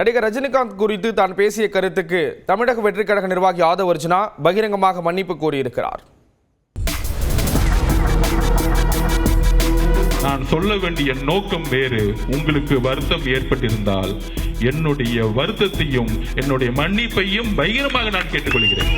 நடிகர் ரஜினிகாந்த் குறித்து தான் பேசிய கருத்துக்கு தமிழக வெற்றிக் கழக நிர்வாகி ஆதவ் அர்ஜுனா பகிரங்கமாக மன்னிப்பு கோரியிருக்கிறார். நான் சொல்ல வேண்டிய நோக்கம் வேறு. உங்களுக்கு வருத்தம் ஏற்பட்டிருந்தால் என்னுடைய வருத்தத்தையும் என்னுடைய மன்னிப்பையும் பகிரமாக நான் கேட்டுக்கொள்கிறேன்.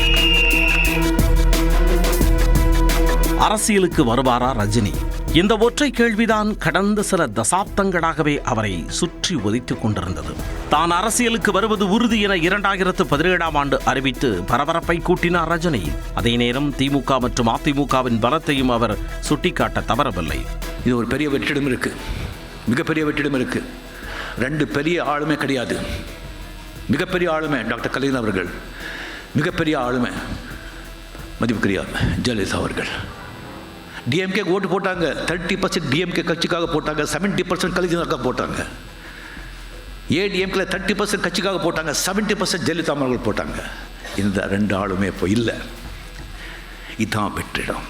அரசியலுக்கு வருவாரா ரஜினி? இந்த ஒற்றை கேள்விதான் கடந்த சில தசாப்தங்களாகவே அவரை சுற்றி ஒதித்துக் கொண்டிருந்தது. தான் அரசியலுக்கு வருவது உறுதி என 2017ஆம் ஆண்டு அறிவித்து பரபரப்பை கூட்டினார் ரஜினி. அதே நேரம் திமுக மற்றும் அதிமுகவின் பலத்தையும் அவர் சுட்டிக்காட்ட தவறவில்லை. இது ஒரு பெரிய வெற்றிடம் இருக்கு, மிகப்பெரிய வெற்றிடம் இருக்கு. ரெண்டு பெரிய ஆளுமை கிடையாது. மிகப்பெரிய ஆளுமை டாக்டர் கலைஞர் அவர்கள், மிகப்பெரிய ஆளுமை மதிப்புக்குரிய ஜெயலலிதா அவர்கள். டிஎம்கே ஓட்டு போட்டாங்க, 30% டிஎம்கே கட்சிக்காக போட்டாங்க, 70% கலைஞருக்காக போட்டாங்க. ஏடிஎம்கே 30% கட்சிக்காக போட்டாங்க, 70% ஜெயலலிதா அவர்கள் போட்டாங்க. இந்த ரெண்டு ஆளுமே இப்போ இல்லை. இதுதான் வெற்றிடம்.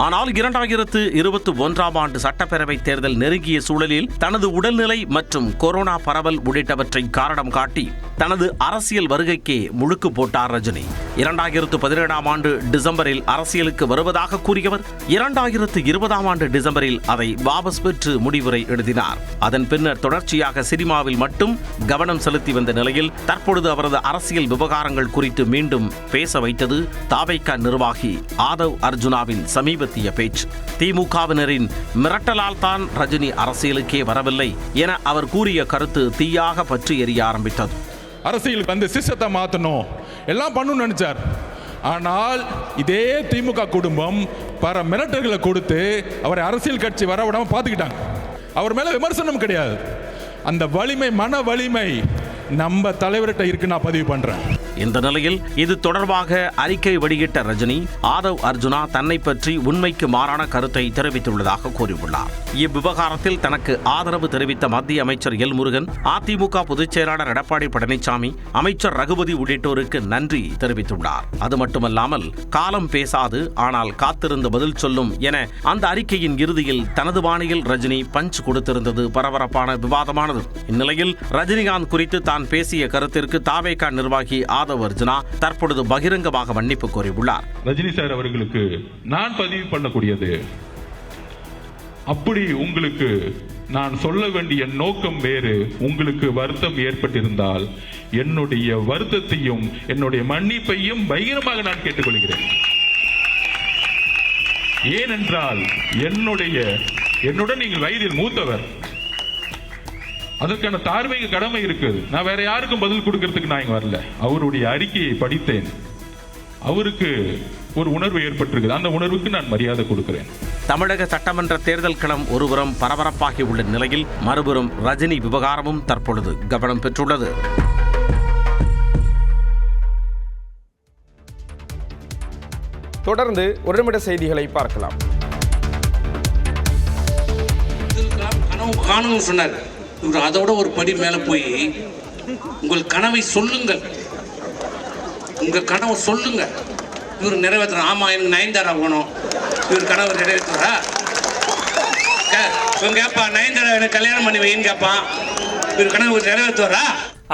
ஆனால் 2021ஆம் ஆண்டு சட்டப்பேரவை தேர்தல் நெருங்கிய சூழலில் தனது உடல்நிலை மற்றும் கொரோனா பரவல் உள்ளிட்டவற்றை காரணம் காட்டி தனது அரசியல் வருகைக்கே முழுக்கு போட்டார் ரஜினி. 2017ஆம் ஆண்டு டிசம்பரில் அரசியலுக்கு வருவதாக கூறியவர் 2020ஆம் ஆண்டு டிசம்பரில் அதை வாபஸ் பெற்று முடிவுரை எழுதினார். அதன் பின்னர் தொடர்ச்சியாக சினிமாவில் மட்டும் கவனம் செலுத்தி வந்த நிலையில் தற்பொழுது அவரது அரசியல் விவகாரங்கள் குறித்து மீண்டும் பேச வைத்தது தாவேகா நிர்வாகி ஆதவ் அர்ஜுனாவின் சமீபத்திய பேச்சு. திமுகவினரின் மிரட்டலால் தான் ரஜினி அரசியலுக்கே வரவில்லை என அவர் கூறிய கருத்து தீயாக பற்றி எரிய ஆரம்பித்தது. அரசியலுக்கு வந்து சிஸ்டத்தை மாற்றணும் எல்லாம் பண்ணணும்னு நினைச்சார். ஆனால் இதே திமுக குடும்பம் பல மிரட்டல்களை கொடுத்து அவரை அரசியல் கட்சி வரவிடாம பார்த்துக்கிட்டாங்க. அவர் மேல விமர்சனம் கிடையாது. அந்த வலிமை, மன வலிமை நம்ம தலைவர்கிட்ட இருக்கு, நான் பதிவு பண்றேன். இந்த நிலையில் இது தொடர்பாக அறிக்கை வெளியிட்ட ரஜினி ஆதவ் அர்ஜுனா தன்னை பற்றி உண்மைக்கு மாறான கருத்தை தெரிவித்துள்ளதாக கூறியுள்ளார். இவ்விவகாரத்தில் தனக்கு ஆதரவு தெரிவித்த மத்திய அமைச்சர் எல் முருகன், அதிமுக பொதுச் செயலாளர் எடப்பாடி பழனிசாமி, அமைச்சர் ரகுபதி உள்ளிட்டோருக்கு நன்றி தெரிவித்துள்ளார். அது மட்டுமல்லாமல் காலம் பேசாது ஆனால் காத்திருந்து பதில் சொல்லும் என அந்த அறிக்கையின் இறுதியில் தனது பாணியில் ரஜினி பஞ்ச் கொடுத்திருந்தது பரபரப்பான விவாதமானது. இந்நிலையில் ரஜினிகாந்த் குறித்து தான் பேசிய கருத்திற்கு தாவேகா நிர்வாகி ஆதவ் அர்ஜுனா தற்பொழுது பகிரங்கமாக மன்னிப்பு கோரியுள்ளார். ரஜினி சார் அவர்களுக்கு நான் பதிவு பண்ணக்கூடியது, அப்படி உங்களுக்கு நான் சொல்ல வேண்டிய நோக்கம் வேறு. உங்களுக்கு வருத்தம் ஏற்பட்டிருந்தால் என்னுடைய வருத்தத்தையும் என்னுடைய மன்னிப்பையும் பகிரமாக நான் கேட்டுக்கொள்கிறேன். ஏனென்றால் என்னுடன் நீங்கள் வயதில் மூத்தவர், அதற்கான தார்மீக கடமை இருக்குது. நான் வேற யாருக்கும் பதில் கொடுக்கிறதுக்கு நான் இங்க வரல. அவருடைய அறிக்கையை படித்தேன், அவருக்கு ஒரு உணர்வு ஏற்பட்டிருக்குது. அந்த உணர்வுக்கு நான் மரியாதை கொடுக்கிறேன். தமிழக சட்டமன்ற தேர்தல் களம் ஒருபுறம் பரபரப்பாகி உள்ள நிலையில் மறுபுறம் ரஜினி விவகாரமும் தற்பொழுது கவனம் பெற்றுள்ளது. தொடர்ந்து ஒரு நிமிட செய்திகளை பார்க்கலாம். கனவு சொன்னார். இவர் அதோட ஒரு படி மேல போய் உங்கள் கனவை சொல்லுங்கள், உங்கள் கனவை சொல்லுங்க, இவர் நிறைவேற்ற. ஆமா, எனக்கு நயன்தாரா போகணும், இவர் கனவு நிறைவேற்றுறா. கேப்பா, நயன்தாரா எனக்கு கல்யாணம் பண்ணி வைன்னு கேட்பான், இவர் கனவு நிறைவேற்றுவாரா?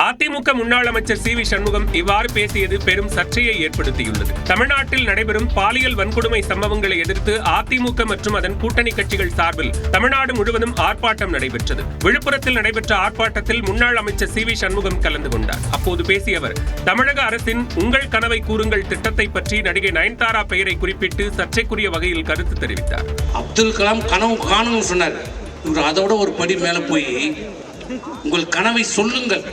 அதிமுக முன்னாள் அமைச்சர் சி வி சண்முகம் இவ்வாறு பேசியது பெரும் சர்ச்சையை ஏற்படுத்தியுள்ளது. தமிழ்நாட்டில் நடைபெறும் பாலியல் வன்கொடுமை சம்பவங்களை எதிர்த்து அதிமுக மற்றும் அதன் கூட்டணி கட்சிகள் சார்பில் தமிழ்நாடு முழுவதும் ஆர்ப்பாட்டம் நடைபெற்றது. விழுப்புரத்தில் நடைபெற்ற ஆர்ப்பாட்டத்தில் முன்னாள் அமைச்சர் சி வி சண்முகம் கலந்து கொண்டார். அப்போது பேசிய அவர் தமிழக அரசின் உங்கள் கனவை கூறுங்கள் திட்டத்தை பற்றி நடிகை நயன்தாரா பெயரை குறிப்பிட்டு சர்ச்சைக்குரிய வகையில் கருத்து தெரிவித்தார். அப்துல் கலாம் கனவு காணும்னு சொன்னார். இவர் அதோட ஒரு படி மேல போய் உங்கள் கனவை சொல்லுங்கள்,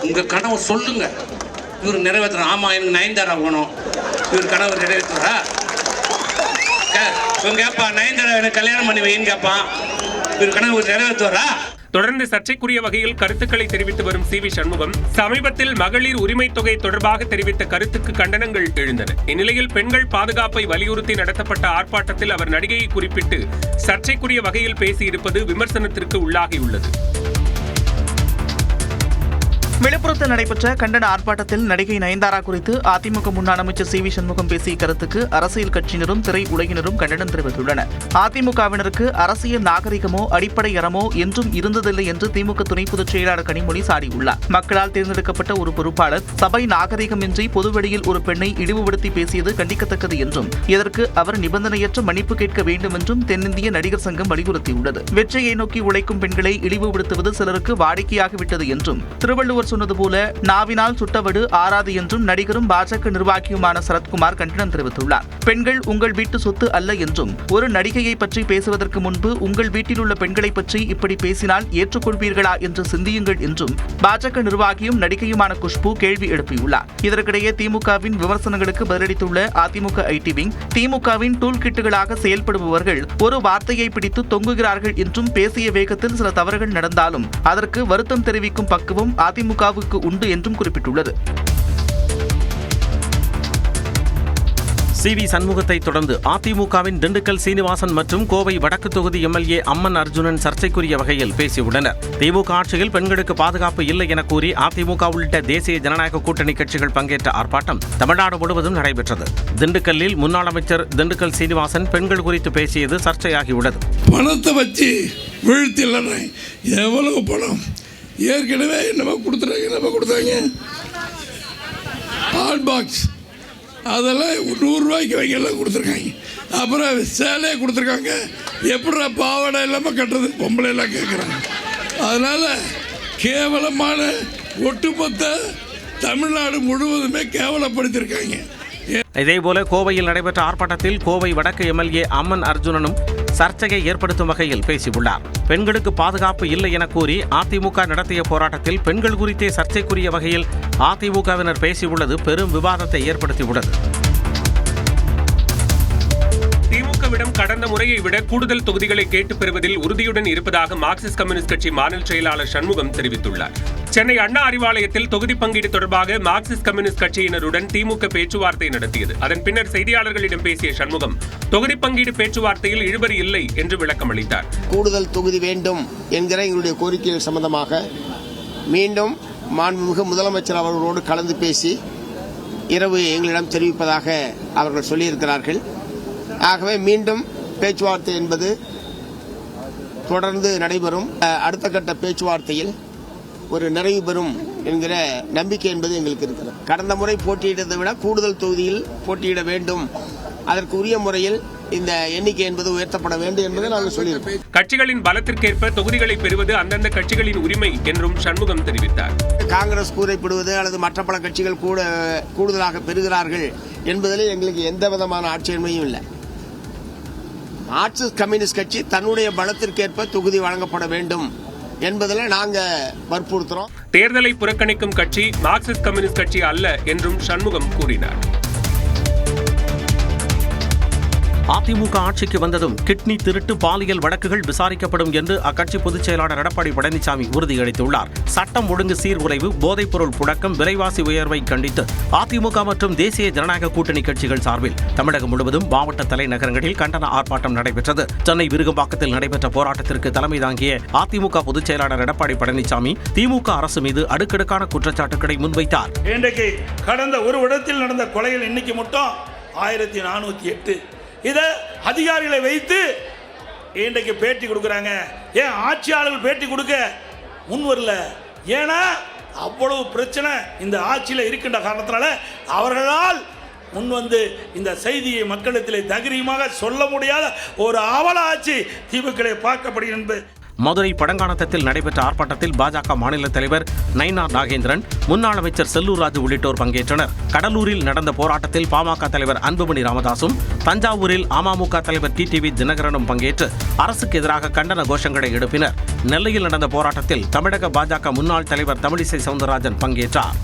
உங்க கனவை சொல்லுங்க, இவர் நிறைவேற்ற. ஆமா, எனக்கு நயன்தாரா போகணும், இவர் கனவு நிறைவேற்றுறா. கேப்பா, நயன்தாரா எனக்கு கல்யாணம் பண்ணி வைன்னு கேட்பான், இவர் கனவு நிறைவேற்றுவாரா? தொடர்ந்து சர்ச்சைக்குரிய வகையில் கருத்துக்களை தெரிவித்து வரும் சி வி சண்முகம் சமீபத்தில் மகளிர் உரிமை தொகை தொடர்பாக தெரிவித்த கருத்துக்கு கண்டனங்கள் எழுந்தன. இந்நிலையில் பெண்கள் பாதுகாப்பை வலியுறுத்தி நடத்தப்பட்ட ஆர்ப்பாட்டத்தில் அவர் நடிகையை குறிப்பிட்டு சர்ச்சைக்குரிய வகையில் பேசியிருப்பது விமர்சனத்திற்கு உள்ளாகியுள்ளது. விழுப்புரத்தில் நடைபெற்ற கண்டன ஆர்ப்பாட்டத்தில் நடிகை நயன்தாரா குறித்து அதிமுக முன்னாள் அமைச்சர் சி.வி. சண்முகம் பேசிய கருத்துக்கு அரசியல் கட்சியினரும் திரை உலகினரும் கண்டனம் தெரிவித்துள்ளனர். அதிமுகவினருக்கு அரசியல் நாகரிகமோ அடிப்படை அறமோ என்றும் இருந்ததில்லை என்று திமுக துணை பொதுச் செயலாளர் கனிமொழி சாடியுள்ளார். மக்களால் தேர்ந்தெடுக்கப்பட்ட ஒரு பொறுப்பாளர் சபை நாகரிகமின்றி பொதுவெளியில் ஒரு பெண்ணை இழிவுபடுத்தி பேசியது கண்டிக்கத்தக்கது என்றும் இதற்கு அவர் நிபந்தனையற்ற மன்னிப்பு கேட்க வேண்டும் என்றும் தென்னிந்திய நடிகர் சங்கம் வலியுறுத்தியுள்ளது. வெற்றியை நோக்கி உழைக்கும் பெண்களை இழிவுபடுத்துவது சிலருக்கு வாடிக்கையாகிவிட்டது என்றும் திருவள்ளுவர் சொன்னது போல நாவினால் சுட்டவடு ஆறாது என்றும் நடிகரும் பாஜக நிர்வாகியுமான சரத்குமார் கண்டனம் தெரிவித்துள்ளார். பெண்கள் உங்கள் வீட்டு சொத்து அல்ல என்றும் ஒரு நடிகையை பற்றி பேசுவதற்கு முன்பு உங்கள் வீட்டில் உள்ள பெண்களை பற்றி இப்படி பேசினால் ஏற்றுக்கொள்வீர்களா என்று சிந்தியுங்கள் என்றும் பாஜக நிர்வாகியும் நடிகையுமான குஷ்பு கேள்வி எழுப்பியுள்ளார். இதற்கிடையே திமுகவின் விமர்சனங்களுக்கு பதிலளித்துள்ள அதிமுக ஐடி விங், திமுகவின் டூல் கிட்டுகளாக செயல்படுபவர்கள் ஒரு வார்த்தையை பிடித்து தொங்குகிறார்கள் என்றும் பேசிய வேகத்தில் சில தவறுகள் நடந்தாலும் அதற்கு வருத்தம் தெரிவிக்கும் பக்குவம் அதிமுகவுக்கு உண்டு என்றும் குறிப்பிட்டுள்ளது. சி.வி. சண்முகத்தை தொடர்ந்து அதிமுகவின் திண்டுக்கல் சீனிவாசன் மற்றும் கோவை வடக்கு தொகுதி எம்எல்ஏ அம்மன் அர்ஜுனன் சர்ச்சைக்குரிய வகையில் பேசியுள்ளனர். திமுக ஆட்சியில் பெண்களுக்கு பாதுகாப்பு இல்லை என கூறி அதிமுக உள்ளிட்ட தேசிய ஜனநாயக கூட்டணி கட்சிகள் பங்கேற்ற ஆர்ப்பாட்டம் தமிழ்நாடு முழுவதும் நடைபெற்றது. திண்டுக்கல்லில் முன்னாள் அமைச்சர் திண்டுக்கல் சீனிவாசன் பெண்கள் குறித்து பேசியது சர்ச்சையாகியுள்ளது. பணத்தை வச்சு வீழ்த்தில்லை, எவ்வளவு பணம் ஏற்கனவே நம்ம கொடுத்தாங்க ஹாட் பாக்ஸ், அதெல்லாம் 100 ரூபாய்க்கு வைக்கலாம் கொடுத்துருக்காங்க. அப்புறம் சேலையே கொடுத்துருக்காங்க. எப்படா பாவாடை இல்லாமல் கட்டுறது பொம்பளை எல்லாம் கேட்குறாங்க. அதனால் கேவலமான ஒட்டுமொத்த தமிழ்நாடு முழுவதுமே கேவலப்படுத்தியிருக்காங்க. இதேபோல கோவையில் நடைபெற்ற ஆர்ப்பாட்டத்தில் கோவை வடக்கு எம்எல்ஏ அம்மன் அர்ஜுனனும் சர்ச்சையை ஏற்படுத்தும் வகையில் பேசியுள்ளார். பெண்களுக்கு பாதுகாப்பு இல்லை என கூறி அதிமுக நடத்திய போராட்டத்தில் பெண்கள் குறித்தே சர்ச்சைக்குரிய வகையில் அதிமுகவினர் பேசியுள்ளது பெரும் விவாதத்தை ஏற்படுத்தியுள்ளது. திமுகவிடம் கடந்த முறையை விட கூடுதல் தொகுதிகளை கேட்டு பெறுவதில் உறுதியுடன் இருப்பதாக மார்க்சிஸ்ட் கம்யூனிஸ்ட் கட்சி மாநில செயலாளர் சண்முகம் தெரிவித்துள்ளார். சென்னை அண்ணா அறிவாலயத்தில் தொகுதி பங்கீடு தொடர்பாக மார்க்சிஸ்ட் கம்யூனிஸ்ட் கட்சியினருடன் திமுக பேச்சுவார்த்தை நடத்தியது. அதன் பின்னர் செய்தியாளர்களிடம் பேசிய சண்முகம் தொகுதி பங்கீடு பேச்சுவார்த்தையில் இழுபறி இல்லை என்று விளக்கம் அளித்தார். கூடுதல் தொகுதி வேண்டும் என்கிற எங்களுடைய கோரிக்கைகள் சம்பந்தமாக மீண்டும் மாண்புமிகு முதலமைச்சர் அவர்களோடு கலந்து பேசி இரவு எங்களிடம் தெரிவிப்பதாக அவர்கள் சொல்லியிருக்கிறார்கள். ஆகவே மீண்டும் பேச்சுவார்த்தை என்பது தொடர்ந்து நடைபெறும். அடுத்த கட்ட பேச்சுவார்த்தையில் ஒரு நிறைவு பெறும் என்கிற நம்பிக்கை என்பது எங்களுக்கு இருக்கிறது. கடந்த முறை போட்டியிட்டதை விட கூடுதல் தொகுதியில் போட்டியிட வேண்டும், அதற்கு உரிய முறையில் இந்த எண்ணிக்கை என்பது உயர்த்தப்பட வேண்டும் என்பதை நாங்கள் சொல்லியிருக்கோம். கட்சிகளின் பலத்திற்கேற்ப தொகுதிகளை பெறுவது அந்தந்த கட்சிகளின் உரிமை என்றும் சண்முகம் தெரிவித்தார். காங்கிரஸ் கூரைப்படுவது அல்லது மற்ற பல கட்சிகள் கூடுதலாக பெறுகிறார்கள் என்பதில் எங்களுக்கு எந்த விதமான ஆட்சேபனையும் இல்லை. மார்க்சிஸ்ட் கம்யூனிஸ்ட் கட்சி தன்னுடைய பலத்திற்கேற்ப தொகுதி வழங்கப்பட வேண்டும் என்பதில் நாங்கள் வற்புறுத்துறோம். தேர்தலை புறக்கணிக்கும் கட்சி மார்க்சிஸ்ட் கம்யூனிஸ்ட் கட்சி அல்ல என்றும் சண்முகம் கூறினார். அதிமுக ஆட்சிக்கு வந்ததும் கிட்னி திருட்டு பாலியல் வழக்குகள் விசாரிக்கப்படும் என்று அக்கட்சி பொதுச் செயலாளர் எடப்பாடி பழனிசாமி உறுதியளித்துள்ளார். சட்டம் ஒழுங்கு சீர்குலைவு, போதைப்பொருள் புழக்கம், விலைவாசி உயர்வை கண்டித்து அதிமுக மற்றும் தேசிய ஜனநாயக கூட்டணி கட்சிகள் சார்பில் தமிழகம் முழுவதும் மாவட்ட தலைநகரங்களில் கண்டன ஆர்ப்பாட்டம் நடைபெற்றது. சென்னை விருகம்பாக்கத்தில் நடைபெற்ற போராட்டத்திற்கு தலைமை தாங்கிய அதிமுக பொதுச் செயலாளர் எடப்பாடி பழனிசாமி திமுக அரசு மீது அடுக்கடுக்கான குற்றச்சாட்டுகளை முன்வைத்தார். இன்றைக்கு கடந்த ஒரு வருடத்தில் நடந்த கொலைகள் எண்ணிக்கை மட்டும் 1408. இதை அதிகாரிகளை வைத்து இன்றைக்கு பேட்டி கொடுக்குறாங்க. ஏன் ஆட்சியாளர்கள் பேட்டி கொடுக்க முன் வரல? ஏன்னா அவ்வளவு பிரச்சனை இந்த ஆட்சியில் இருக்கின்ற காரணத்தினால அவர்களால் முன் வந்து இந்த செய்தியை மக்களிடத்தில் தைரியமாக சொல்ல முடியாத ஒரு அவல ஆட்சி திமுக பார்க்கப்படுகிறது. மதுரை படங்கானத்தில் நடைபெற்ற ஆர்ப்பாட்டத்தில் பாஜக மாநில தலைவர் நயினார் நாகேந்திரன், முன்னாள் அமைச்சர் செல்லூர் ராஜு உள்ளிட்டோர் பங்கேற்றனர். கடலூரில் நடந்த போராட்டத்தில் பாமக தலைவர் அன்புமணி ராமதாசும், தஞ்சாவூரில் அமமுக தலைவர் டிடிவி தினகரனும் பங்கேற்று அரசுக்கு எதிராக கண்டன கோஷங்களை எழுப்பினர். நெல்லையில் நடந்த போராட்டத்தில் தமிழக பாஜக முன்னாள் தலைவர் தமிழிசை சவுந்தரராஜன் பங்கேற்றார்.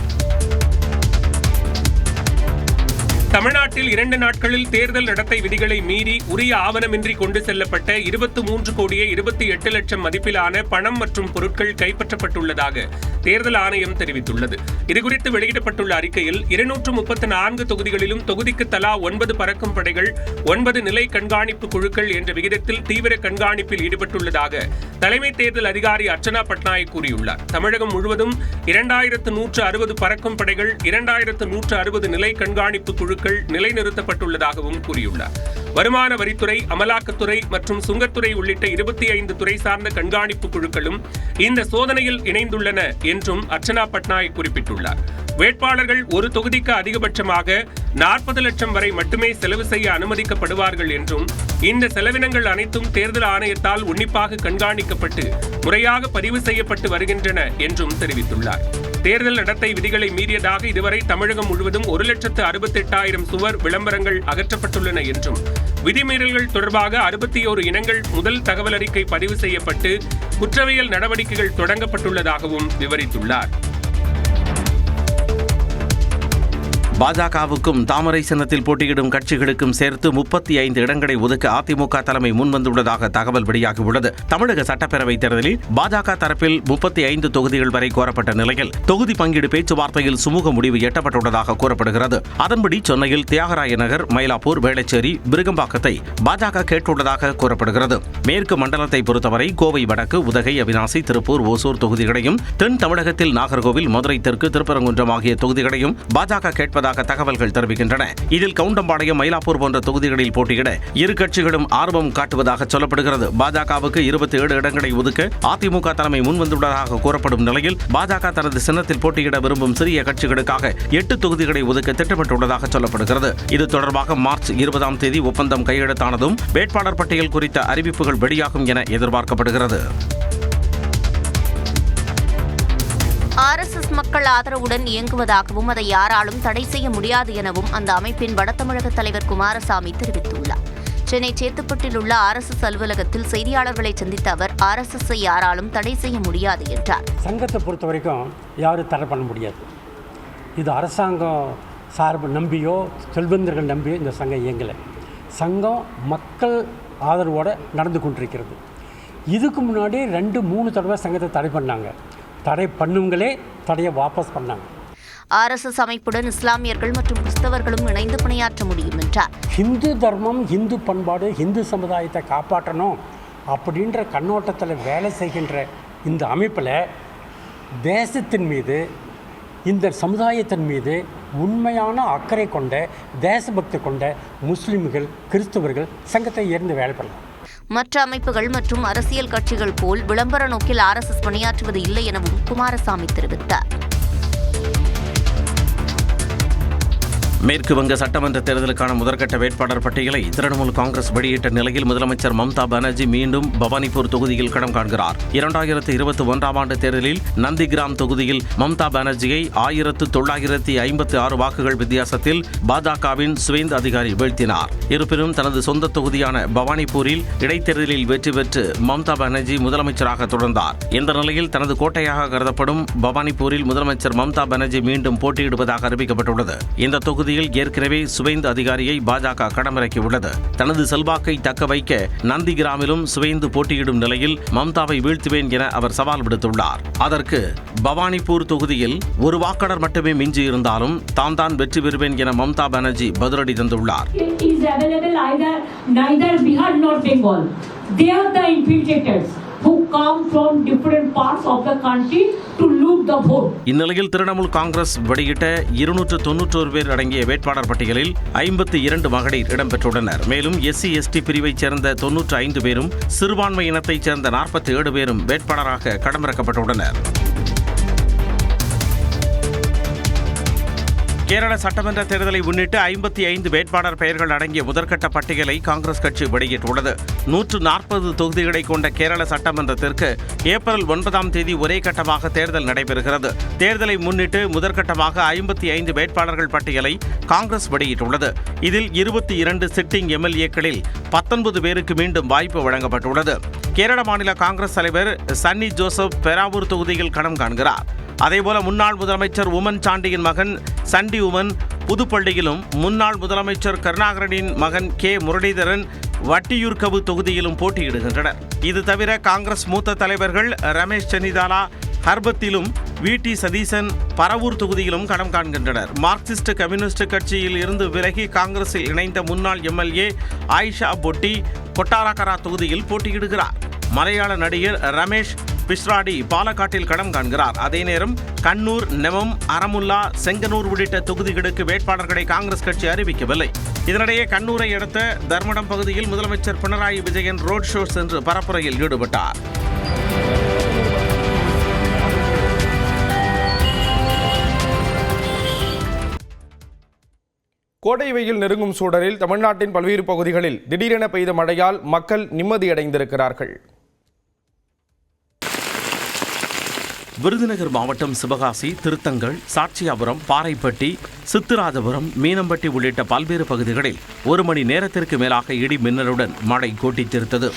தமிழ்நாட்டில் 2 நாட்களில் தேர்தல் நடத்தை விதிகளை மீறி உரிய ஆவணமின்றி கொண்டு செல்லப்பட்ட 23,28,00,000 மதிப்பிலான பணம் மற்றும் பொருட்கள் கைப்பற்றப்பட்டுள்ளதாக தேர்தல் ஆணையம் தெரிவித்துள்ளது. இதுகுறித்து வெளியிடப்பட்டுள்ள அறிக்கையில் 234 தொகுதிகளிலும் தொகுதிக்கு தலா 9 பறக்கும் படைகள் 9 நிலை கண்காணிப்பு குழுக்கள் என்ற விகிதத்தில் தீவிர கண்காணிப்பில் ஈடுபட்டுள்ளதாக தலைமை தேர்தல் அதிகாரி அர்ச்சனா பட்நாயக் கூறியுள்ளார். தமிழகம் முழுவதும் 2160 பறக்கும் படைகள், 2160 நிலை கண்காணிப்பு குழுக்கள் நிலைநிறுத்தப்பட்டுள்ளதாகவும் கூறியுள்ளார். வருமான வரித்துறை, அமலாக்கத்துறை மற்றும் சுங்கத்துறை உள்ளிட்ட 25 துறை சார்ந்த கண்காணிப்பு குழுக்களும் இந்த சோதனையில் இணைந்துள்ளன என்றும் அர்ச்சனா பட்நாயக் குறிப்பிட்டுள்ளார். வேட்பாளர்கள் ஒரு தொகுதிக்கு அதிகபட்சமாக 40 லட்சம் வரை மட்டுமே செலவு செய்ய அனுமதிக்கப்படுவார்கள் என்றும் இந்த செலவினங்கள் அனைத்தும் தேர்தல் ஆணையத்தால் உன்னிப்பாக கண்காணிக்கப்பட்டு முறையாக பதிவு செய்யப்பட்டு வருகின்றன என்றும் தெரிவித்துள்ளார். தேர்தல் நடத்தை விதிகளை மீறியதாக இதுவரை தமிழகம் முழுவதும் 1,68,000 சுவர் விளம்பரங்கள் அகற்றப்பட்டுள்ளன என்றும் விதிமீறல்கள் தொடர்பாக 61 இனங்கள் முதல் தகவல் அறிக்கை பதிவு செய்யப்பட்டு குற்றவியல் நடவடிக்கைகள் தொடங்கப்பட்டுள்ளதாகவும் விவரித்துள்ளார். பாஜகவுக்கும் தாமரை சின்னத்தில் போட்டியிடும் கட்சிகளுக்கும் சேர்த்து 35 இடங்களை ஒதுக்க அதிமுக தலைமை முன்வந்துள்ளதாக தகவல் வெளியாகியுள்ளது. தமிழக சட்டப்பேரவைத் தேர்தலில் பாஜக தரப்பில் 35 தொகுதிகள் வரை கோரப்பட்ட நிலையில் தொகுதி பங்கீடு பேச்சுவார்த்தையில் சுமூக முடிவு எட்டப்பட்டுள்ளதாக கூறப்படுகிறது. அதன்படி சென்னையில் தியாகராய நகர், மயிலாப்பூர், வேளச்சேரி, விருகம்பாக்கத்தை பாஜக கேட்டுள்ளதாக கூறப்படுகிறது. மேற்கு மண்டலத்தை பொறுத்தவரை கோவை வடக்கு, உதகை, அவிநாசி, திருப்பூர், ஓசூர் தொகுதிகளையும், தென் தமிழகத்தில் நாகர்கோவில், மதுரை தெற்கு, திருப்பரங்குன்றம் ஆகிய தொகுதிகளையும் பாஜக கேட்பதாக தகவல்கள் தெரிவிக்கின்றன. இதில் கவுண்டம்பாளையம், மயிலாப்பூர் போன்ற தொகுதிகளில் போட்டியிட இரு கட்சிகளும் ஆர்வம் காட்டுவதாக சொல்லப்படுகிறது. பாஜகவுக்கு 27 இடங்களை ஒதுக்க அதிமுக தலைமை முன்வந்துள்ளதாக கூறப்படும் நிலையில் பாஜக தனது சின்னத்தில் போட்டியிட விரும்பும் சிறிய கட்சிகளுக்காக 8 தொகுதிகளை ஒதுக்க திட்டமிட்டுள்ளதாக சொல்லப்படுகிறது. இது தொடர்பாக மார்ச் 20ஆம் தேதி ஒப்பந்தம் கையெழுத்தானதும் வேட்பாளர் பட்டியல் குறித்த அறிவிப்புகள் வெளியாகும் என எதிர்பார்க்கப்படுகிறது. RSS மக்கள் ஆதரவுடன் இயங்குவதாகவும் அதை யாராலும் தடை செய்ய முடியாது எனவும் அந்த அமைப்பின் வடதமிழக தலைவர் குமாரசாமி தெரிவித்துள்ளார். சென்னை சேத்துப்பட்டில் உள்ள RSS அலுவலகத்தில் செய்தியாளர்களை சந்தித்த அவர் RSS-ஐ யாராலும் தடை செய்ய முடியாது என்றார். சங்கத்தை பொறுத்த வரைக்கும் யாரும் தடை பண்ண முடியாது. இது அரசாங்கம் சார்பு நம்பியோ செல்வந்தர்கள் நம்பியோ இந்த சங்கம் இயங்கலை. சங்கம் மக்கள் ஆதரவோடு நடந்து கொண்டிருக்கிறது. இதுக்கு முன்னாடி 2-3 தடவை சங்கத்தை தடை பண்ணாங்க. தடை பண்ணுங்களே தடையை வாபஸ் பண்ணாங்க. RSS அமைப்புடன் இஸ்லாமியர்கள் மற்றும் கிறிஸ்தவர்களும் இணைந்து பணியாற்ற முடியும் என்றார். ஹிந்து தர்மம், ஹிந்து பண்பாடு, ஹிந்து சமுதாயத்தை காப்பாற்றணும் அப்படின்ற கண்ணோட்டத்தில் வேலை செய்கின்ற இந்த அமைப்பில் தேசத்தின் மீது, இந்த சமுதாயத்தின் மீது உண்மையான அக்கறை கொண்ட, தேசபக்தி கொண்ட முஸ்லிம்கள், கிறிஸ்தவர்கள் சங்கத்தை ஏற்று வேலை பண்ணலாம். மற்ற அமைப்புகள் மற்றும் அரசியல் கட்சிகள் போல் விளம்பர நோக்கில் RSS பணியாற்றுவது இல்லை எனவும் குமாரசாமி தெரிவித்தார். மேற்கு வங்க சட்டமன்ற தேர்தலுக்கான முதற்கட்ட வேட்பாளர் பட்டியலை திரிணாமுல் காங்கிரஸ் வெளியிட்ட நிலையில் முதலமைச்சர் மம்தா பானர்ஜி மீண்டும் பவானிபூர் தொகுதியில் களம் காண்கிறார். 2021ஆம் ஆண்டு தேர்தலில் நந்திகிராம் தொகுதியில் மம்தா பானர்ஜியை 1956 வாக்குகள் வித்தியாசத்தில் பாஜகவின் சுவேந்த் அதிகாரி வீழ்த்தினார். இருப்பினும் தனது சொந்த தொகுதியான பவானிபூரில் இடைத்தேர்தலில் வெற்றி பெற்று மம்தா பானர்ஜி முதலமைச்சராக தொடர்ந்தார். இந்த நிலையில் தனது கோட்டையாக கருதப்படும் பவானிபூரில் முதலமைச்சர் மம்தா பானர்ஜி மீண்டும் போட்டியிடுவதாக அறிவிக்கப்பட்டுள்ளது. இந்த தொகுதியில் ஏற்கனவே சுவேந்த் அதிகாரியை பாஜக களமிறக்கியுள்ளது. தனது செல்வாக்கை தக்க வைக்க நந்திகிராமிலும் சுவேந்து போட்டியிடும் நிலையில் மம்தாவை வீழ்த்துவேன் என அவர் சவால் விடுத்துள்ளார். அதற்கு பவானிபூர் தொகுதியில் ஒரு வாக்காளர் மட்டுமே மிஞ்சி இருந்தாலும் தான் வெற்றி பெறுவேன் என மம்தா பானர்ஜி பதிலடி தந்துள்ளார். இந்நிலையில் திரிணாமுல் காங்கிரஸ் வெளியிட்ட 291 பேர் அடங்கிய வேட்பாளர் பட்டியலில் 52 மகளிர் இடம்பெற்றுள்ளனர். மேலும் SC/ST பிரிவைச் சேர்ந்த 95 பேரும், சிறுபான்மை இனத்தைச் சேர்ந்த 47 பேரும் வேட்பாளராக களமிறக்கப்பட்டுள்ளனர். கேரள சட்டமன்ற தேர்தலை முன்னிட்டு 55 வேட்பாளர் பெயர்கள் அடங்கிய முதற்கட்ட பட்டியலை காங்கிரஸ் கட்சி வெளியிட்டுள்ளது. 140 தொகுதிகளை கொண்ட கேரள சட்டமன்றத்திற்கு ஏப்ரல் 9ஆம் தேதி ஒரே கட்டமாக தேர்தல் நடைபெறுகிறது. தேர்தலை முன்னிட்டு முதற்கட்டமாக 55 வேட்பாளர்கள் பட்டியலை காங்கிரஸ் வெளியிட்டுள்ளது. இதில் 22 சிட்டிங் MLA-க்களில் 19 பேருக்கு மீண்டும் வாய்ப்பு வழங்கப்பட்டுள்ளது. கேரள மாநில காங்கிரஸ் தலைவர் சன்னி ஜோசப் பெராவூர் தொகுதியில் களம் காண்கிறார். அதேபோல முன்னாள் முதலமைச்சர் உமன் சாண்டியின் மகன் சண்டி உமன் புதுப்பள்ளியிலும் முன்னாள் முதலமைச்சர் கருணாகரனின் மகன் கே முரளிதரன் வட்டியூர்கவு தொகுதியிலும் போட்டியிடுகின்றனர். இது தவிர காங்கிரஸ் மூத்த தலைவர்கள் ரமேஷ் சென்னிதாலா ஹர்பத்திலும் வி.டி. சதீசன் பரவூர் தொகுதியிலும் களம் காண்கின்றனர். மார்க்சிஸ்ட் கம்யூனிஸ்ட் கட்சியில் இருந்து விலகி காங்கிரஸில் இணைந்த முன்னாள் எம்எல்ஏ ஆயிஷா பொட்டி கொட்டாரகரா தொகுதியில் போட்டியிடுகிறார். மலையாள நடிகர் ரமேஷ் பிஸ்ராடி பாலக்காட்டில் களம் காண்கிறார். அதே நேரம் கண்ணூர், நெமம், அரமுல்லா, செங்கனூர் உள்ளிட்ட தொகுதிகளுக்கு வேட்பாளர்களை காங்கிரஸ் கட்சி அறிவிக்கவில்லை. இதனிடையே கண்ணூரை அடுத்த தர்மடம் பகுதியில் முதலமைச்சர் பினராயி விஜயன் ரோட் ஷோ சென்று பரப்புரையில் ஈடுபட்டார். கோடை வெயில் நெருங்கும் சூழலில் தமிழ்நாட்டின் பல்வேறு பகுதிகளில் திடீரென பெய்த மழையால் மக்கள் நிம்மதியடைந்திருக்கிறார்கள். விருதுநகர் மாவட்டம் சிவகாசி, திருத்தங்கல், சாட்சியாபுரம், பாறைப்பட்டி, சித்துராஜபுரம், மீனம்பட்டி உள்ளிட்ட பல்வேறு பகுதிகளில் 1 மணி நேரத்திற்கு மேலாக இடி மின்னலுடன் மழை கொட்டித் தீர்த்தது.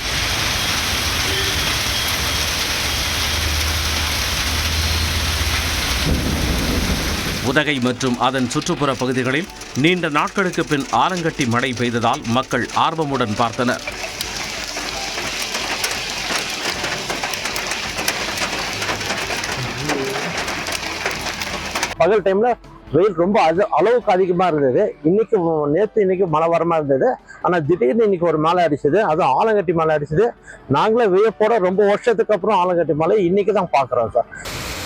உதகை மற்றும் அதன் சுற்றுப்புற பகுதிகளில் நீண்ட நாட்களுக்கு பின் ஆலங்கட்டி மழை பெய்ததால் மக்கள் ஆர்வமுடன் பார்த்தனர். பகல் டைம்ல வெயில் ரொம்ப அளவுக்கு அதிகமா இருந்தது. நேற்று மழை வரமா இருந்தது. ஆனா திடீர்னு இன்னைக்கு ஒரு மழை அடிச்சது, அதுவும் ஆலங்கட்டி மழை அடிச்சது. நாங்களே வியப்போட ரொம்ப வருஷத்துக்கு அப்புறம் ஆலங்கட்டி மழை இன்னைக்கு தான் பாக்குறோம் சார்.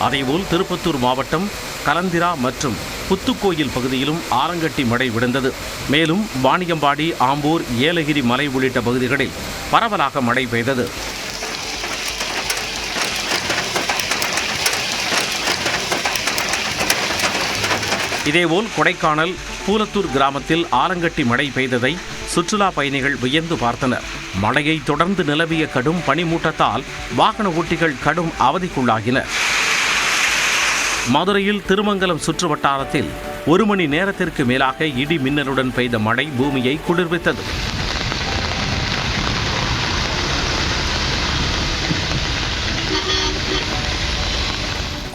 அதேபோல் திருப்பத்தூர் மாவட்டம் கலந்திரா மற்றும் புத்துக்கோயில் பகுதியிலும் ஆலங்கட்டி மழை விழுந்தது. மேலும் வாணியம்பாடி, ஆம்பூர், ஏலகிரி மலை உள்ளிட்ட பகுதிகளில் பரவலாக மழை பெய்தது. இதேபோல் கொடைக்கானல் பூலத்தூர் கிராமத்தில் ஆலங்கட்டி மழை பெய்ததை சுற்றுலா பயணிகள் வியந்து பார்த்தனர். மழையை தொடர்ந்து நிலவிய கடும் பனிமூட்டத்தால் வாகன ஓட்டிகள் கடும் அவதிக்குள்ளாகினர். மதுரையில் திருமங்கலம் சுற்று வட்டாரத்தில் 1 மணி நேரத்திற்கு மேலாக இடி மின்னலுடன் பெய்த மழை பூமியை குளிர்வித்தது.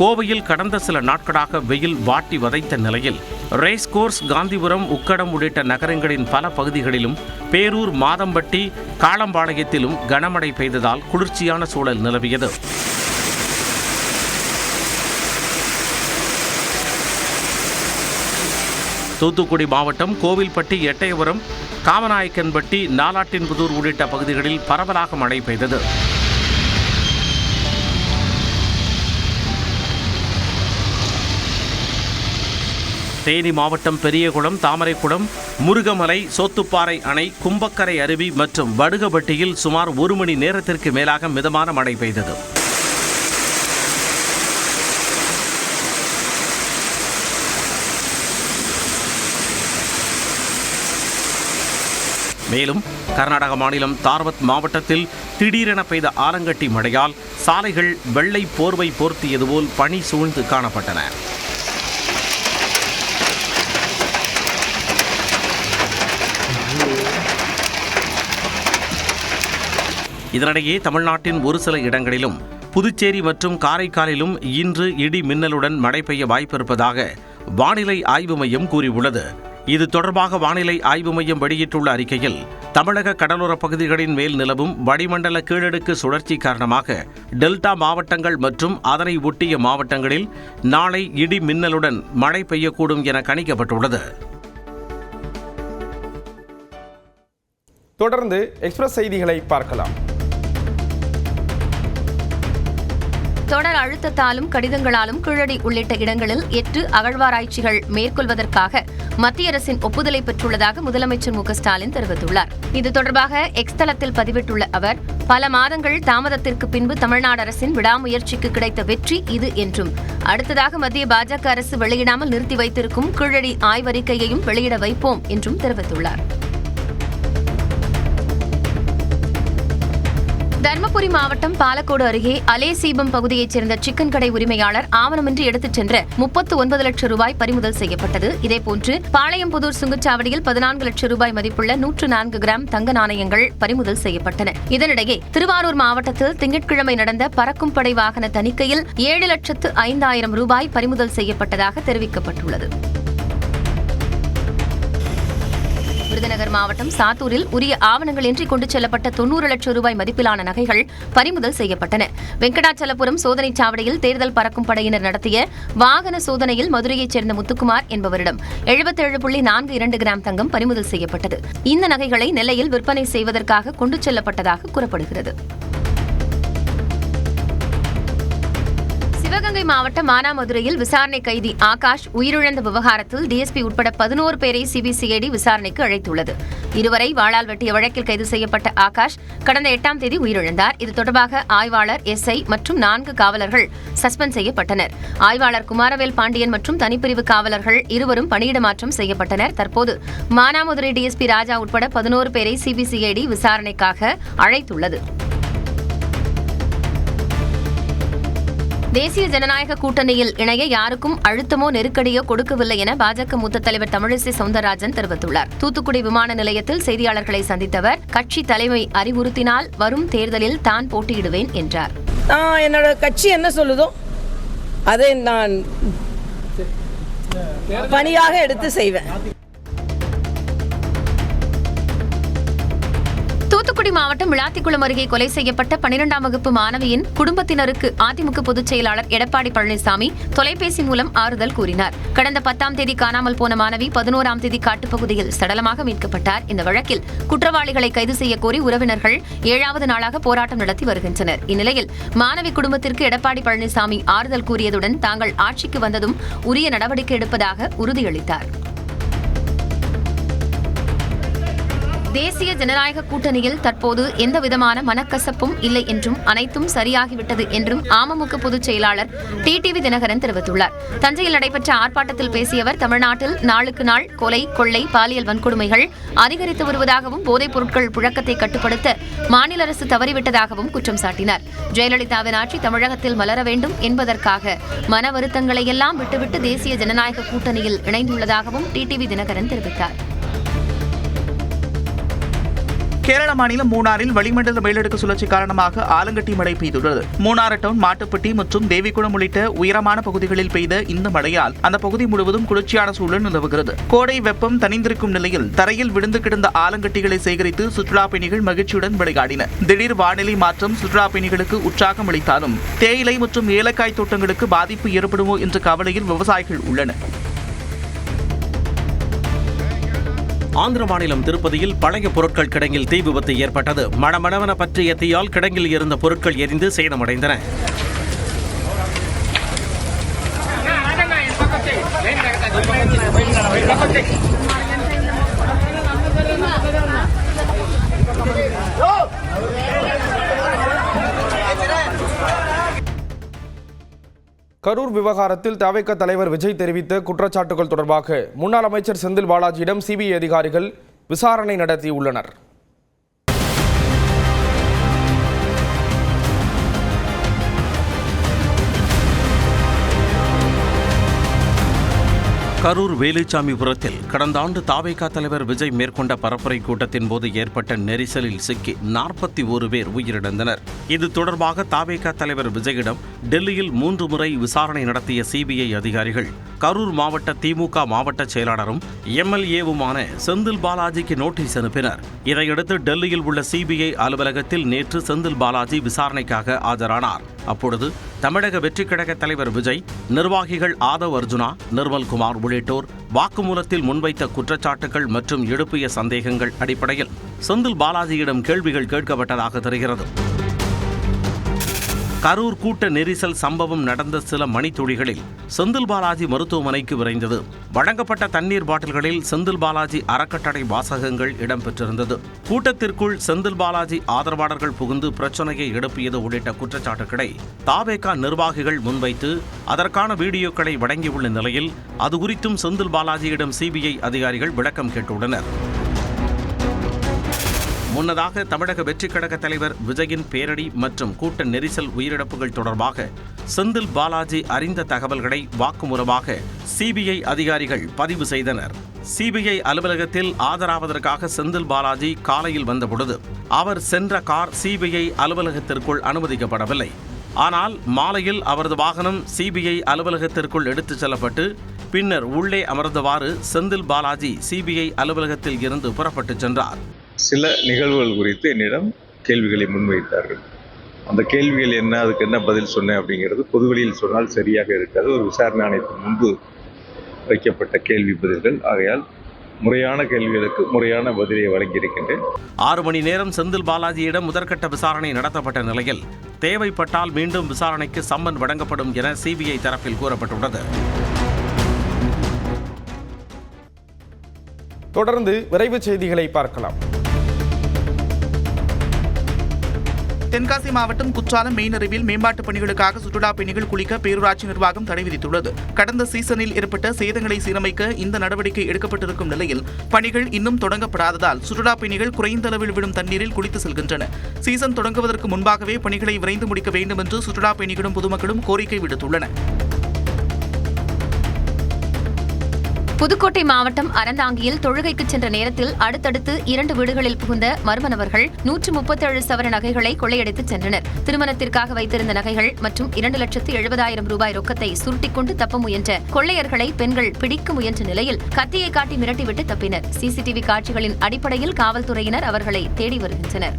கோவையில் கடந்த சில நாட்களாக வெயில் வாட்டி வதைத்த நிலையில் ரேஸ் கோர்ஸ், காந்திபுரம், உக்கடம் உள்ளிட்ட நகரங்களின் பல பகுதிகளிலும் பேரூர், மாதம்பட்டி, காளம்பாளையத்திலும் கனமழை பெய்ததால் குளிர்ச்சியான சூழல் நிலவியது. தூத்துக்குடி மாவட்டம் கோவில்பட்டி, எட்டயபுரம், காமநாயக்கன்பட்டி, நாலாட்டின்புதூர் உள்ளிட்ட பகுதிகளில் பரவலாக மழை பெய்தது. தேனி மாவட்டம் பெரியகுளம், தாமரைக்குளம், முருகமலை, சோத்துப்பாறை அணை, கும்பக்கரை அருவி மற்றும் வடுகப்பட்டியில் சுமார் 1 மணி நேரத்திற்கு மேலாக மிதமான மழை பெய்தது. மேலும் கர்நாடக மாநிலம் தார்வத் மாவட்டத்தில் திடீரென பெய்த ஆலங்கட்டி மழையால் சாலைகள் வெள்ளை போர்வை போர்த்தியது போல் பனி சூழ்ந்து காணப்பட்டன. இதனிடையே தமிழ்நாட்டின் ஒரு சில இடங்களிலும் புதுச்சேரி மற்றும் காரைக்காலிலும் இன்று இடி மின்னலுடன் மழை பெய்ய வாய்ப்பிருப்பதாக வானிலை ஆய்வு மையம் கூறியுள்ளது. இது தொடர்பாக வானிலை ஆய்வு மையம் வெளியிட்டுள்ள அறிக்கையில், தமிழக கடலோர பகுதிகளின் மேல் நிலவும் வளிமண்டல கீழடுக்கு சுழற்சி காரணமாக டெல்டா மாவட்டங்கள் மற்றும் அதனை ஒட்டிய மாவட்டங்களில் நாளை இடி மின்னலுடன் மழை பெய்யக்கூடும் என கணிக்கப்பட்டுள்ளது. தொடர்ந்து எக்ஸ்பிரஸ் செய்திகளை பார்க்கலாம். தொடர் அழுத்தத்தாலும் கடிதங்களாலும் கீழடி உள்ளிட்ட இடங்களில் 8 அகழ்வாராய்ச்சிகள் மேற்கொள்வதற்காக மத்திய அரசின் ஒப்புதலை பெற்றுள்ளதாக முதலமைச்சர் மு.க.ஸ்டாலின் தெரிவித்துள்ளார். இது தொடர்பாக எக்ஸ் தளத்தில் பதிவிட்டுள்ள அவர், பல மாதங்கள் தாமதத்திற்கு பின்பு தமிழ்நாடு அரசின் விடாமுயற்சிக்கு கிடைத்த வெற்றி இது என்றும், அடுத்ததாக மத்திய பாஜக அரசு வெளியிடாமல் நிறுத்தி வைத்திருக்கும் கீழடி ஆய்வறிக்கையையும் வெளியிட வைப்போம் என்றும் தெரிவித்துள்ளார். தர்மபுரி மாவட்டம் பாலக்கோடு அருகே அலேசீபம் பகுதியைச் சேர்ந்த சிக்கன் கடை உரிமையாளர் ஆவணமின்றி எடுத்துச் சென்ற 39 லட்சம் ரூபாய் பறிமுதல் செய்யப்பட்டது. இதேபோன்று பாளையம்புதூர் சுங்கச்சாவடியில் 14 லட்சம் ரூபாய் மதிப்புள்ள 104 கிராம் தங்க நாணயங்கள் பறிமுதல் செய்யப்பட்டன. இதனிடையே திருவாரூர் மாவட்டத்தில் திங்கட்கிழமை நடந்த பறக்கும் படை வாகன தணிக்கையில் 7,05,000 ரூபாய் பறிமுதல் செய்யப்பட்டதாக தெரிவிக்கப்பட்டுள்ளது. விருதுநகர் மாவட்டம் சாத்தூரில் உரிய ஆவணங்களின்றி கொண்டு செல்லப்பட்ட 90 லட்சம் ரூபாய் மதிப்பிலான நகைகள் பறிமுதல் செய்யப்பட்டன. வெங்கடாச்சலபுரம் சோதனைச் சாவடியில் தேர்தல் பறக்கும் படையினர் நடத்திய வாகன சோதனையில் மதுரையைச் சேர்ந்த முத்துக்குமார் என்பவரிடம் 77.42 கிராம் தங்கம் பறிமுதல் செய்யப்பட்டது. இந்த நகைகளை நெல்லையில் விற்பனை செய்வதற்காக கொண்டு செல்லப்பட்டதாக கூறப்படுகிறது. சிவகங்கை மாவட்டம் மானாமதுரையில் விசாரணை கைதி ஆகாஷ் உயிரிழந்த விவகாரத்தில் டிஎஸ்பி உட்பட 11 பேரை சிபிசிஐடி விசாரணைக்கு அழைத்துள்ளது. இருவரை வாளால் வெட்டிய வழக்கில் கைது செய்யப்பட்ட ஆகாஷ் கடந்த 8ஆம் தேதி உயிரிழந்தார். இது தொடர்பாக ஆய்வாளர் எஸ்ஐ மற்றும் 4 காவலர்கள் சஸ்பெண்ட் செய்யப்பட்டனர். ஆய்வாளர் குமாரவேல் பாண்டியன் மற்றும் தனிப்பிரிவு காவலர்கள் இருவரும் பணியிட மாற்றம் செய்யப்பட்டனர். தற்போது மானாமதுரை டிஎஸ்பி ராஜா உட்பட 11 பேரை சிபிசிஐடி விசாரணைக்காக அழைத்துள்ளது. தேசிய ஜனநாயக கூட்டணியில் இணைய யாருக்கும் அழுத்தமோ நெருக்கடியோ கொடுக்கவில்லை என பாஜக மூத்த தலைவர் தமிழிசை சவுந்தரராஜன் தெரிவித்துள்ளார். தூத்துக்குடி விமான நிலையத்தில் செய்தியாளர்களை சந்தித்தவர் கட்சி தலைமை அறிவுறுத்தினால் வரும் தேர்தலில் தான் போட்டியிடுவேன் என்றார். என்னோட கட்சி என்ன சொல்லுதோ அதை நான் பணியாக எடுத்து செய்வேன். தூத்துக்குடி மாவட்டம் விளாத்திக்குளம் அருகே கொலை செய்யப்பட்ட 12ஆம் வகுப்பு மாணவியின் குடும்பத்தினருக்கு அதிமுக பொதுச் செயலாளர் எடப்பாடி பழனிசாமி தொலைபேசி மூலம் ஆறுதல் கூறினார். கடந்த 10ஆம் தேதி காணாமல் போன மாணவி 11ஆம் தேதி காட்டுப்பகுதியில் சடலமாக மீட்கப்பட்டார். இந்த வழக்கில் குற்றவாளிகளை கைது செய்ய கோரி உறவினர்கள் 7வது நாளாக போராட்டம் நடத்தி வருகின்றனர். இந்நிலையில் மாணவி குடும்பத்திற்கு எடப்பாடி பழனிசாமி ஆறுதல் கூறியதுடன் தாங்கள் ஆட்சிக்கு வந்ததும் உரிய நடவடிக்கை எடுப்பதாக உறுதியளித்தார். தேசிய ஜனநாயக கூட்டணியில் தற்போது எந்தவிதமான மனக்கசப்பும் இல்லை என்றும் அனைத்தும் சரியாகிவிட்டது என்றும் அமமுக பொதுச் செயலாளர் டிடிவி தினகரன் தெரிவித்துள்ளார். தஞ்சையில் நடைபெற்ற ஆர்ப்பாட்டத்தில் பேசிய அவர் தமிழ்நாட்டில் நாளுக்கு நாள் கொலை, கொள்ளை, பாலியல் வன்கொடுமைகள் அதிகரித்து வருவதாகவும் போதைப் பொருட்கள் புழக்கத்தை கட்டுப்படுத்த மாநில அரசு தவறிவிட்டதாகவும் குற்றம் சாட்டினார். ஜெயலலிதாவின் ஆட்சி தமிழகத்தில் மலர வேண்டும் என்பதற்காக மன வருத்தங்களை எல்லாம் விட்டுவிட்டு தேசிய ஜனநாயக கூட்டணியில் இணைந்துள்ளதாகவும் டிடிவி தினகரன் தெரிவித்தார். கேரள மாநிலம் மூணாறில் வளிமண்டல மேலடுக்கு சுழற்சி காரணமாக ஆலங்கட்டி மழை பெய்துள்ளது. மூணாறு டவுன், மாட்டுப்பட்டி மற்றும் தேவிகுளம் உள்ளிட்ட உயரமான பகுதிகளில் பெய்த இந்த மழையால் அந்த பகுதி முழுவதும் குளிர்ச்சியான சூழல் நிலவுகிறது. கோடை வெப்பம் தணிந்திருக்கும் நிலையில் தரையில் விழுந்து கிடந்த ஆலங்கட்டிகளை சேகரித்து சுற்றுலா பயணிகள் மகிழ்ச்சியுடன் விளையாடினர். திடீர் வானிலை மாற்றம் சுற்றுலா பயணிகளுக்கு உற்சாகம் அளித்தாலும் தேயிலை மற்றும் ஏலக்காய் தோட்டங்களுக்கு பாதிப்பு ஏற்படுமோ என்ற கவலையில் விவசாயிகள் உள்ளனர். ஆந்திர மாநிலம் திருப்பதியில் பழைய பொருட்கள் கிடங்கில் தீ விபத்து ஏற்பட்டது. மணமணவன பற்றிய தீயால் கிடங்கில் இருந்த பொருட்கள் எரிந்து சேதமடைந்தன. கரூர் விவகாரத்தில் தவிக தலைவர் விஜய் தெரிவித்த குற்றச்சாட்டுகள் தொடர்பாக முன்னாள் அமைச்சர் செந்தில் பாலாஜியிடம் சிபிஐ அதிகாரிகள் விசாரணை நடத்தியுள்ளனர். கரூர் வேலுச்சாமிபுரத்தில் கடந்த ஆண்டு தவிக தலைவர் விஜய் மேற்கொண்ட பரப்புரை கூட்டத்தின் போது ஏற்பட்ட நெரிசலில் சிக்கி 41 பேர் உயிரிழந்தனர். இது தொடர்பாக தவிக தலைவர் விஜயிடம் டெல்லியில் 3 முறை விசாரணை நடத்திய சிபிஐ அதிகாரிகள் கரூர் மாவட்ட திமுக மாவட்ட செயலாளரும் எம்எல்ஏவுமான செந்தில் பாலாஜிக்கு நோட்டீஸ் அனுப்பினர். இதையடுத்து டெல்லியில் உள்ள சிபிஐ அலுவலகத்தில் நேற்று செந்தில் பாலாஜி விசாரணைக்காக ஆஜரானார். அப்பொழுது தமிழக வெற்றிக் கழக தலைவர் விஜய், நிர்வாகிகள் ஆதவ் அர்ஜுனா, நிர்மல்குமார் உள்ளிட்டோர் வாக்குமூலத்தில் முன்வைத்த குற்றச்சாட்டுகள் மற்றும் எழுப்பிய சந்தேகங்கள் அடிப்படையில் செந்தில் பாலாஜியிடம் கேள்விகள் கேட்கப்பட்டதாக தெரிகிறது. கரூர் கூட்ட நெரிசல் சம்பவம் நடந்த சில மணித்துளிகளில் செந்தில் பாலாஜி மருத்துவமனைக்கு விரைந்தது. வழங்கப்பட்ட தண்ணீர் பாட்டில்களில் செந்தில் பாலாஜி அறக்கட்டளை வாசகங்கள் இடம்பெற்றிருந்தது. கூட்டத்திற்குள் செந்தில் பாலாஜி ஆதரவாளர்கள் புகுந்து பிரச்சனையை எழுப்பியது உள்ளிட்ட குற்றச்சாட்டுகளை தவிக நிர்வாகிகள் முன்வைத்து அதற்கான வீடியோக்களை வழங்கியுள்ள நிலையில் அது குறித்தும் செந்தில் பாலாஜியிடம் சிபிஐ அதிகாரிகள் விளக்கம் கேட்டுள்ளனர். முன்னதாக தமிழக வெற்றிக் கழக தலைவர் விஜயின் பேரடி மற்றும் கூட்ட நெரிசல் உயிரிழப்புகள் தொடர்பாக செந்தில் பாலாஜி அறிந்த தகவல்களை வாக்குமூலமாக சிபிஐ அதிகாரிகள் பதிவு செய்தனர். சிபிஐ அலுவலகத்தில் ஆஜராவதற்காக செந்தில் பாலாஜி காலையில் வந்தபொழுது அவர் சென்ற கார் சிபிஐ அலுவலகத்திற்குள் அனுமதிக்கப்படவில்லை. ஆனால் மாலையில் அவரது வாகனம் சிபிஐ அலுவலகத்திற்குள் எடுத்துச் செல்லப்பட்டு பின்னர் உள்ளே அமர்ந்தவாறு செந்தில் பாலாஜி சிபிஐ அலுவலகத்தில் இருந்து புறப்பட்டுச் சென்றார். சில நிகழ்வுகள் குறித்து என்னிடம் கேள்விகளை முன்வைத்தார்கள். அந்த கேள்விகள் என்ன, அதுக்கு என்ன பதில் சொன்னேன் அப்படிங்கிறது பொதுவெளியில் சொன்னால் சரியாக இருக்காது. ஒரு விசாரணை ஆணையத்தின் முன்பு வைக்கப்பட்ட கேள்வி பதில்கள். ஆகையால் முறையான கேள்விகளுக்கு முறையான பதிலை வழங்கியிருக்கின்றேன். 6 மணி நேரம் செந்தில் பாலாஜியிடம் முதற்கட்ட விசாரணை நடத்தப்பட்ட நிலையில் தேவைப்பட்டால் மீண்டும் விசாரணைக்கு சம்மன் வழங்கப்படும் என சிபிஐ தரப்பில் கூறப்பட்டுள்ளது. தொடர்ந்து விரைவு செய்திகளை பார்க்கலாம். தென்காசி மாவட்டம் குற்றாலம் மெயினருவில் மேம்பாட்டுப் பணிகளுக்காக சுற்றுலா பயணிகள் குளிக்க பேரூராட்சி நிர்வாகம் தடை விதித்துள்ளது. கடந்த சீசனில் ஏற்பட்ட சேதங்களை சீரமைக்க இந்த நடவடிக்கை எடுக்கப்பட்டிருக்கும் நிலையில் பணிகள் இன்னும் தொடங்கப்படாததால் சுற்றுலா பயணிகள் குறைந்த அளவில் விடும் தண்ணீரில் குளித்து செல்கின்றனர். சீசன் தொடங்குவதற்கு முன்பாகவே பணிகளை விரைந்து முடிக்க வேண்டும் என்று சுற்றுலா பயணிகளும் பொதுமக்களும் கோரிக்கை விடுத்துள்ளனர். புதுக்கோட்டை மாவட்டம் அறந்தாங்கியில் தொழுகைக்கு சென்ற நேரத்தில் அடுத்தடுத்து 2 வீடுகளில் புகுந்த மர்ம நபர்கள் 137 சவர நகைகளை கொள்ளையடித்து சென்றனர். திருமணத்திற்காக வைத்திருந்த நகைகள் மற்றும் 2,70,000 ரூபாய் ரொக்கத்தை சுருட்டிக் கொண்டு தப்ப முயன்ற கொள்ளையர்களை பெண்கள் பிடிக்க முயன்ற நிலையில் கத்தியை காட்டி மிரட்டிவிட்டு தப்பினர். சிசிடிவி காட்சிகளின் அடிப்படையில் காவல்துறையினர் அவர்களை தேடி வருகின்றனர்.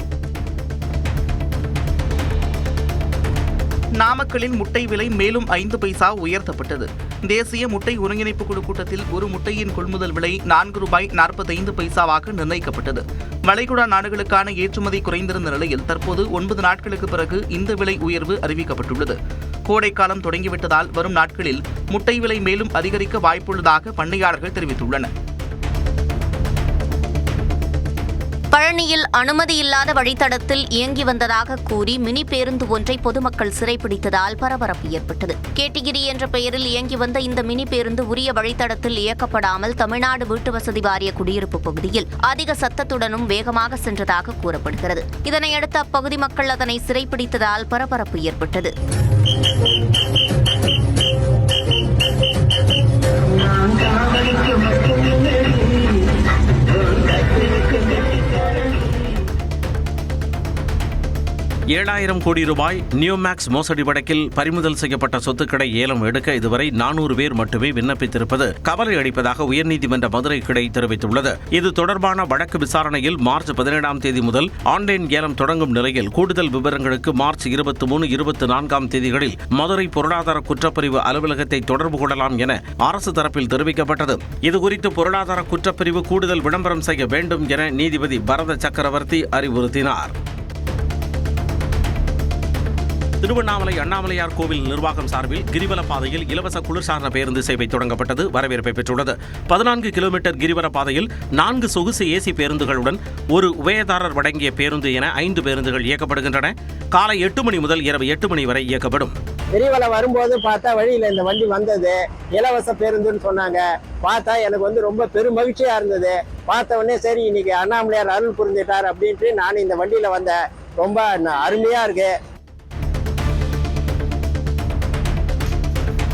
நாமக்கலில் முட்டை விலை மேலும் 5 பைசா உயர்த்தப்பட்டது. தேசிய முட்டை ஒருங்கிணைப்பு குழு கூட்டத்தில் ஒரு முட்டையின் கொள்முதல் விலை $4.45 நிர்ணயிக்கப்பட்டது. வளைகுடா நாடுகளுக்கான ஏற்றுமதி குறைந்திருந்த நிலையில் தற்போது 9 நாட்களுக்கு பிறகு இந்த விலை உயர்வு அறிவிக்கப்பட்டுள்ளது. கோடைக்காலம் தொடங்கிவிட்டதால் வரும் நாட்களில் முட்டை விலை மேலும் அதிகரிக்க வாய்ப்புள்ளதாக பண்ணையாளர்கள் தெரிவித்துள்ளனர். பழனியில் அனுமதியில்லாத வழித்தடத்தில் இயங்கி வந்ததாக கூறி மினி பேருந்து ஒன்றை பொதுமக்கள் சிறைப்பிடித்ததால் பரபரப்பு ஏற்பட்டது. கேட்டகிரி என்ற பெயரில் இயங்கி வந்த இந்த மினி பேருந்து உரிய வழித்தடத்தில் இயக்கப்படாமல் தமிழ்நாடு வீட்டு வசதி வாரிய குடியிருப்பு பகுதியில் அதிக சத்தத்துடனும் வேகமாக சென்றதாக கூறப்படுகிறது. இதனையடுத்து அப்பகுதி மக்கள் அதனை சிறைப்பிடித்ததால் பரபரப்பு ஏற்பட்டது. $7,000 கோடி நியோமேக்ஸ் மோசடி வழக்கில் பறிமுதல் செய்யப்பட்ட சொத்துக்களை ஏலம் எடுக்க இதுவரை 400 பேர் மட்டுமே விண்ணப்பித்திருப்பது கவலை அளிப்பதாக உயர்நீதிமன்ற மதுரை கிளை தெரிவித்துள்ளது. இது தொடர்பான வழக்கு விசாரணையில் மார்ச் 17ஆம் தேதி முதல் ஆன்லைன் ஏலம் தொடங்கும் நிலையில் கூடுதல் விவரங்களுக்கு மார்ச் 23, 24ஆம் தேதிகளில் மதுரை பொருளாதார குற்றப்பிரிவு அலுவலகத்தை தொடர்பு கொள்ளலாம் என அரசு தரப்பில் தெரிவிக்கப்பட்டது. இதுகுறித்து பொருளாதார குற்றப்பிரிவு கூடுதல் விளம்பரம் செய்ய வேண்டும் என நீதிபதி பரத சக்கரவர்த்தி அறிவுறுத்தினார். திருவண்ணாமலை அண்ணாமலையார் கோவில் நிர்வாகம் சார்பில் கிரிவல பாதையில் இலவச குளிர்சாதன பேருந்து சேவை தொடங்கப்பட்டது. வரவேற்பை பெற்றுள்ளது. 14 கிலோமீட்டர் கிரிவல பாதையில் 4 சொகுசு ஏசி பேருந்துகளுடன் ஒரு உபயதாரர் வழங்கிய பேருந்து என 5 பேருந்துகள் இயக்கப்படுகின்றன. காலை 8 மணி முதல் இரவு 8 மணி வரை இயக்கப்படும். கிரிவலம் வரும்போது பார்த்தா வழியில் இந்த வண்டி வந்தது, இலவச பேருந்துன்னு சொன்னாங்க. பார்த்தா எனக்கு ரொம்ப பெரும் மகிழ்ச்சியா இருந்தது. பார்த்த உடனே சரி இன்னைக்கு அண்ணாமலையார் அருள் புரிஞ்சிட்டார் அப்படின்ட்டு நான் இந்த வண்டியில வந்தேன். ரொம்ப அருமையா இருக்கு.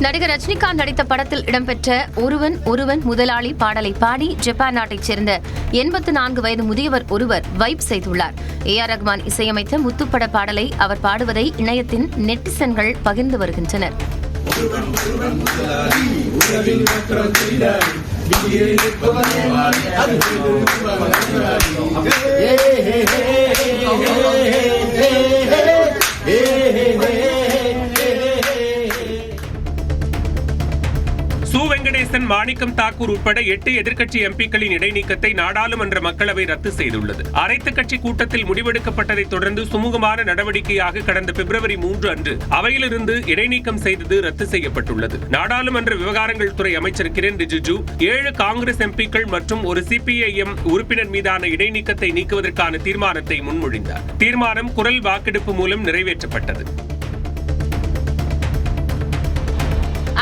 நடிகர் ரஜினிகாந்த் நடித்த படத்தில் இடம்பெற்ற ஒருவன் ஒருவன் முதலாளி பாடலை பாடி ஜப்பான் நாட்டைச் சேர்ந்த 84 வயது முதியவர் ஒருவர் வைப் செய்துள்ளார். AR ரஹ்மான் இசையமைத்த முத்துப்பட பாடலை அவர் பாடுவதை இணையத்தின் நெட்டிசன்கள் பகிர்ந்து வருகின்றனர். வெங்கடேசன், மாணிக்கம் தாக்கூர் உட்பட 8 எதிர்க்கட்சி எம்பிக்களின் இடைநீக்கத்தை நாடாளுமன்ற மக்களவை ரத்து செய்துள்ளது. அனைத்துக் கட்சி கூட்டத்தில் முடிவெடுக்கப்பட்டதை தொடர்ந்து சுமூகமான நடவடிக்கையாக கடந்த பிப்ரவரி 3 அன்று அவையிலிருந்து இடைநீக்கம் செய்தது ரத்து செய்யப்பட்டுள்ளது. நாடாளுமன்ற விவகாரங்கள் துறை அமைச்சர் கிரண் ரிஜிஜு 7 காங்கிரஸ் எம்பிக்கள் மற்றும் ஒரு CPIM உறுப்பினர் மீதான இடைநீக்கத்தை நீக்குவதற்கான தீர்மானத்தை முன்மொழிந்தார். தீர்மானம் குரல் வாக்கெடுப்பு மூலம் நிறைவேற்றப்பட்டது.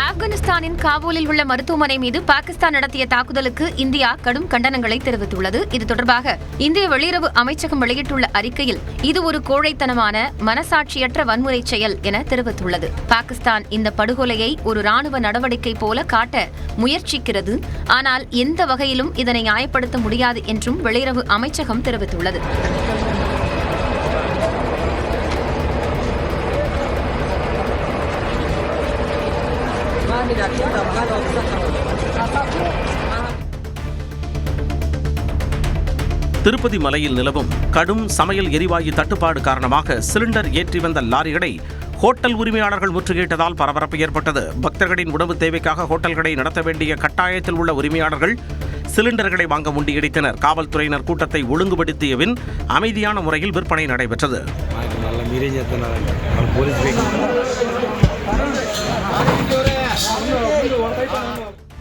ஆப்கானிஸ்தானின் காபூலில் உள்ள மருத்துவமனை மீது பாகிஸ்தான் நடத்திய தாக்குதலுக்கு இந்தியா கடும் கண்டனங்களை தெரிவித்துள்ளது. இது தொடர்பாக இந்திய வெளியுறவு அமைச்சகம் வெளியிட்டுள்ள அறிக்கையில் இது ஒரு கோழைத்தனமான மனசாட்சியற்ற வன்முறை செயல் என தெரிவித்துள்ளது. பாகிஸ்தான் இந்த படுகொலையை ஒரு ராணுவ நடவடிக்கை போல காட்ட முயற்சிக்கிறது, ஆனால் எந்த வகையிலும் இதனை நியாயப்படுத்த முடியாது என்றும் வெளியுறவு அமைச்சகம் தெரிவித்துள்ளது. Tidak, திருப்பதி மலையில் நிலவும் கடும் சமையல் எரிவாயு தட்டுப்பாடு காரணமாக சிலிண்டர் ஏற்றி வந்த லாரிகளை ஹோட்டல் உரிமையாளர்கள் முற்றுகையிட்டதால் பரபரப்பு ஏற்பட்டது. பக்தர்களின் உணவு தேவைக்காக ஹோட்டல்களை நடத்த வேண்டிய கட்டாயத்தில் உள்ள உரிமையாளர்கள் சிலிண்டர்களை வாங்க முண்டியடித்தனர். காவல்துறையினர் கூட்டத்தை ஒழுங்குபடுத்தியபின் அமைதியான முறையில் விற்பனை நடைபெற்றது.